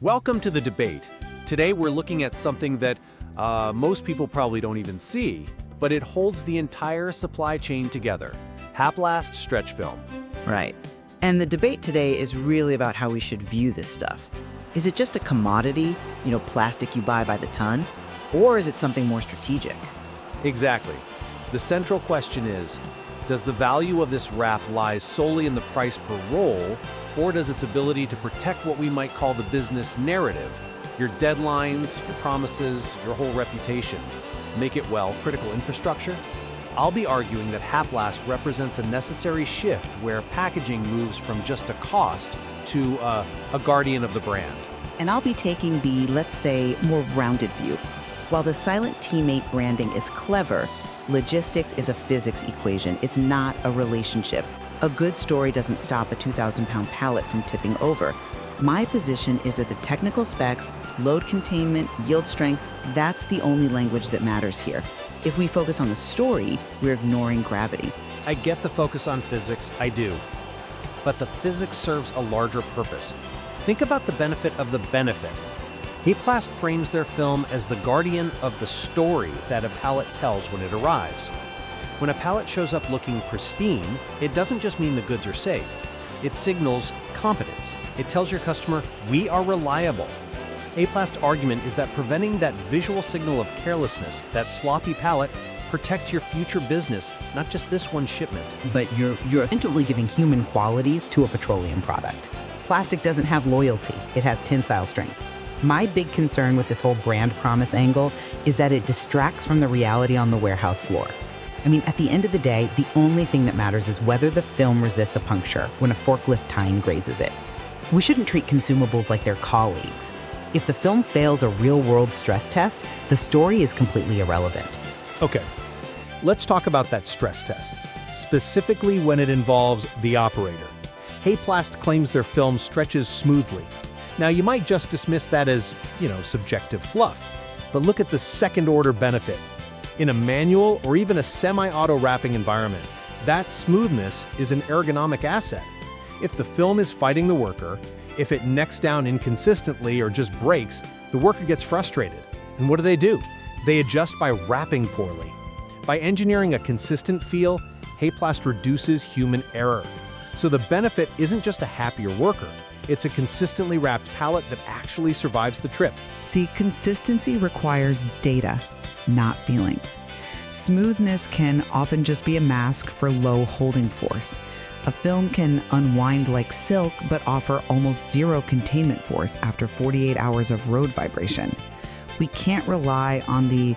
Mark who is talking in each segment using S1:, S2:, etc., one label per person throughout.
S1: Welcome to the debate. Today we're looking at something that most people probably don't even see, but it holds the entire supply chain together. HAPLAST stretch film.
S2: Right. And the debate today is really about how we should view this stuff. Is it just a commodity, plastic you buy by the ton? Or is it something more strategic?
S1: Exactly. The central question is, does the value of this wrap lie solely in the price per roll, or does its ability to protect what we might call the business narrative, your deadlines, your promises, your whole reputation, make it, critical infrastructure? I'll be arguing that HAPLAST represents a necessary shift where packaging moves from just a cost to a guardian of the brand.
S2: And I'll be taking the, let's say, more rounded view. While the silent teammate branding is clever, logistics is a physics equation. It's not a relationship. A good story doesn't stop a 2,000-pound pallet from tipping over. My position is that the technical specs, load containment, yield strength, that's the only language that matters here. If we focus on the story, we're ignoring gravity.
S1: I get the focus on physics, I do. But the physics serves a larger purpose. Think about the benefit of the benefit. HAPLAST frames their film as the guardian of the story that a pallet tells when it arrives. When a pallet shows up looking pristine, it doesn't just mean the goods are safe. It signals competence. It tells your customer, we are reliable. HAPLAST's argument is that preventing that visual signal of carelessness, that sloppy pallet, protects your future business, not just this one shipment.
S3: But you're essentially giving human qualities to a petroleum product. Plastic doesn't have loyalty, it has tensile strength. My big concern with this whole brand promise angle is that it distracts from the reality on the warehouse floor. At the end of the day, the only thing that matters is whether the film resists a puncture when a forklift tine grazes it. We shouldn't treat consumables like they're colleagues. If the film fails a real-world stress test, the story is completely irrelevant.
S1: Okay, let's talk about that stress test, specifically when it involves the operator. HAPLAST claims their film stretches smoothly. Now, you might just dismiss that as, subjective fluff, but look at the second-order benefit. In a manual or even a semi-auto wrapping environment, that smoothness is an ergonomic asset. If the film is fighting the worker, if it necks down inconsistently or just breaks, the worker gets frustrated. And what do? They adjust by wrapping poorly. By engineering a consistent feel, HAPLAST reduces human error. So the benefit isn't just a happier worker, it's a consistently wrapped pallet that actually survives the trip.
S4: See, consistency requires data, not feelings. Smoothness can often just be a mask for low holding force. A film can unwind like silk, but offer almost zero containment force after 48 hours of road vibration. We can't rely on the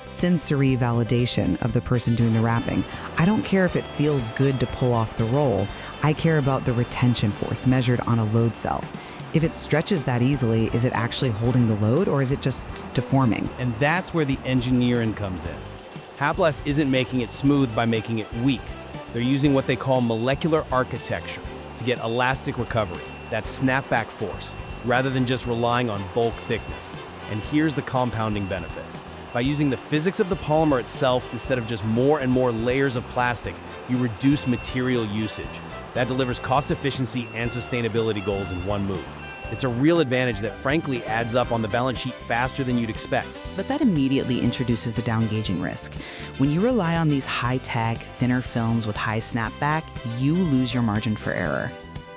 S4: sensory validation of the person doing the wrapping. I don't care if it feels good to pull off the roll. I care about the retention force measured on a load cell. If it stretches that easily, is it actually holding the load or is it just deforming?
S5: And that's where the engineering comes in. HAPLAST isn't making it smooth by making it weak. They're using what they call molecular architecture to get elastic recovery, that snapback force, rather than just relying on bulk thickness. And here's the compounding benefit. By using the physics of the polymer itself instead of just more and more layers of plastic, you reduce material usage. That delivers cost efficiency and sustainability goals in one move. It's a real advantage that frankly adds up on the balance sheet faster than you'd expect.
S2: But that immediately introduces the down-gauging risk. When you rely on these high-tech, thinner films with high snapback, you lose your margin for error.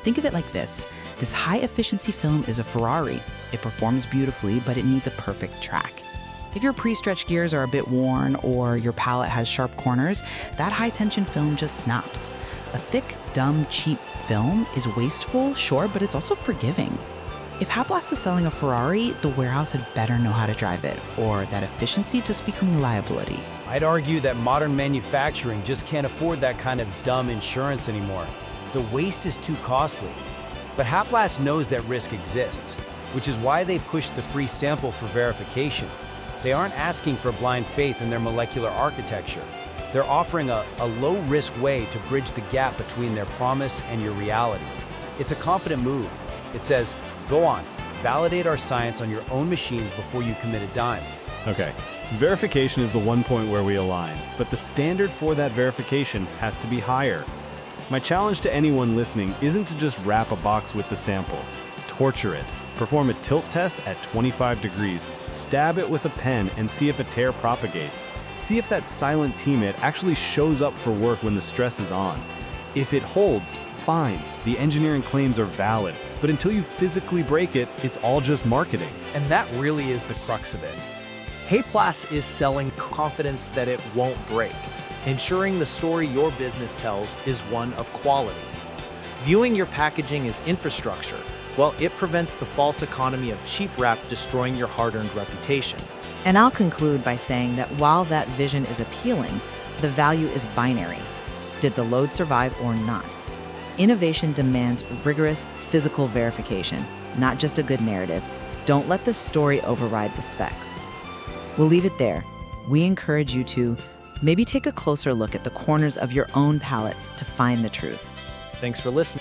S2: Think of it like this. This high-efficiency film is a Ferrari. It performs beautifully, but it needs a perfect track. If your pre-stretch gears are a bit worn or your pallet has sharp corners, that high-tension film just snaps. A thick, dumb, cheap film is wasteful, sure, but it's also forgiving. If HAPLAST is selling a Ferrari, the warehouse had better know how to drive it, or that efficiency just becoming a liability.
S5: I'd argue that modern manufacturing just can't afford that kind of dumb insurance anymore. The waste is too costly. But HAPLAST knows that risk exists, which is why they push the free sample for verification. They aren't asking for blind faith in their molecular architecture. They're offering a low-risk way to bridge the gap between their promise and your reality. It's a confident move. It says, go on, validate our science on your own machines before you commit a dime.
S6: Okay, verification is the one point where we align, but the standard for that verification has to be higher. My challenge to anyone listening isn't to just wrap a box with the sample. Torture it. Perform a tilt test at 25 degrees. Stab it with a pen and see if a tear propagates. See if that silent teammate actually shows up for work when the stress is on. If it holds, fine, the engineering claims are valid. But until you physically break it, it's all just marketing.
S1: And that really is the crux of it. HAPLAST is selling confidence that it won't break, ensuring the story your business tells is one of quality. Viewing your packaging as infrastructure, well, it prevents the false economy of cheap wrap destroying your hard-earned reputation.
S7: And I'll conclude by saying that while that vision is appealing, the value is binary. Did the load survive or not? Innovation demands rigorous physical verification, not just a good narrative. Don't let the story override the specs. We'll leave it there. We encourage you to maybe take a closer look at the corners of your own pallets to find the truth.
S1: Thanks for listening.